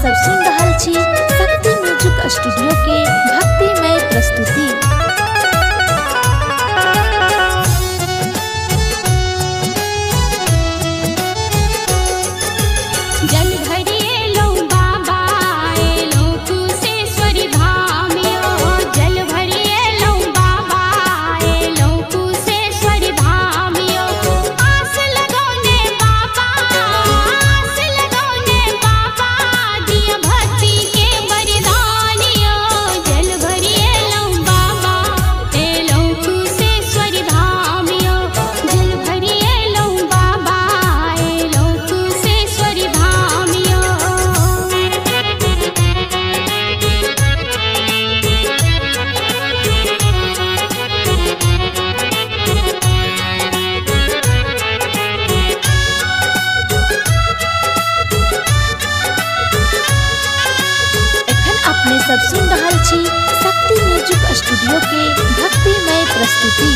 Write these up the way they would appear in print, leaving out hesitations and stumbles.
सब सुन रहल छी शक्ति म्यूजिक स्टूडियो के भक्तिमय प्रस्तुति। जल भरिए लो बाबा एलो कुशेश्वरी धाम यो, जल भरिए लो बाबा एलो कुशेश्वरी धाम यो। आस लगौने बाबा, आस लगौने बाबा, दिया भक्ति के वरदान यो। जल भरिए लो बाबा एलो कुशेश्वरी धाम यो, जल भरिए लो बाबा एलो कुशेश्वरी धाम यो। एखन अपने सब सुन रहल छी शक्ति म्यूजिक स्टूडियो के भक्तिमय प्रस्तुति।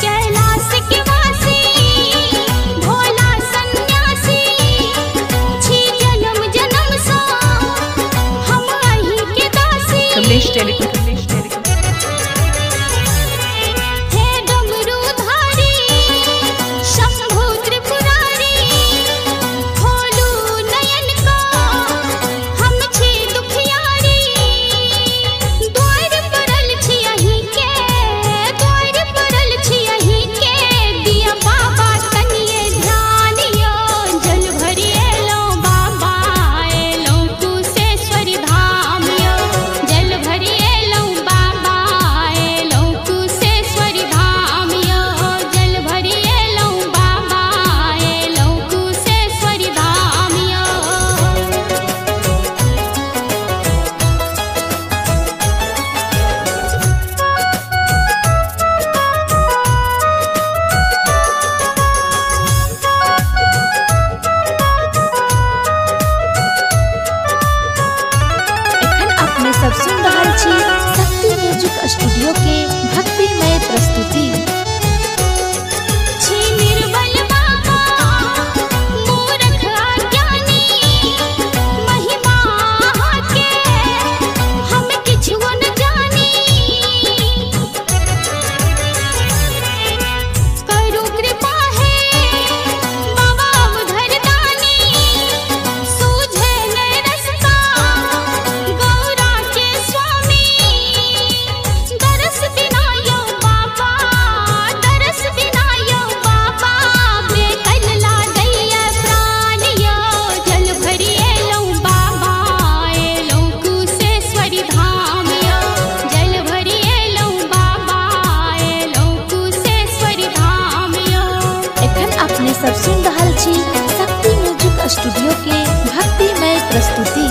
कैलाश के वासी भोला सन्यासी, छी जन्म जन्म सा हम अहीं के दासी। कमलेश टेलीकॉम हे डमरूधारी शंभु त्रिपुरारी, खोलू नयन को हम छी दुखियारी। द्वार परल छी अहीं के, द्वार परल छी अहीं के, दिया बाबा तनिए ध्यान यो। जल भरिए लो बाबा एलो कुशेश्वरी धाम यो, जल भरिए लो बाबा एलो कुशेश्वरी धाम यो, जल भरिए लो बाबा एलो कुशेश्वरी धाम यो। एखन अपने सब सुन रहल छी शक्ति म्यूजिक स्टूडियो के भक्तिमय प्रस्तुति। छी निर्बल बाबा मूर्ख अज्ञानी, महिमा के हम किछु न जानी। करू कृपा है बाबा उधर दानी, सूझे न रस्ता गौरा के स्वामी। दरस दिनायो बाबा, दरस दिनायो बाबा, बेकल लागैया प्राण यो। जल भरिए लो बाबा एलो कुशेश्वरी धाम यो, जल भरिए लो बाबा एलो कुशेश्वरी धाम यो। एखन अपने सब सुन रहल छी शक्ति म्यूजिक स्टूडियो के भक्तिमय प्रस्तुति।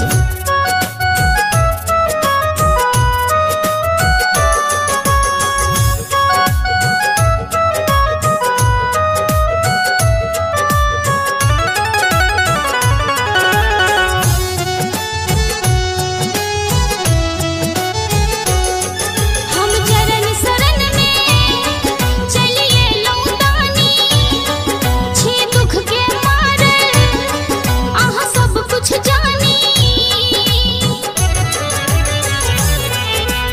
हम चरण शरण में चलिए लो दानी, छी दुख के मारल अहाँ सब कुछ जानी।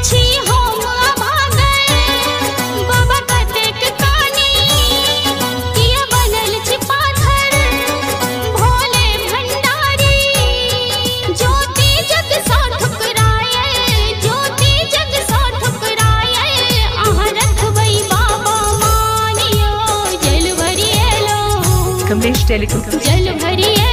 छी हम अभागल बाबा कतेक कानी, किया बनल छी पाथर भोले भंडारी। ज्योति जग सा ठुकरायल, ज्योति जग सा ठुकरायल, अहाँ रखबै बाबा मानियो। जल भरिए लो, कमलेश टेलीकॉम जल भरिए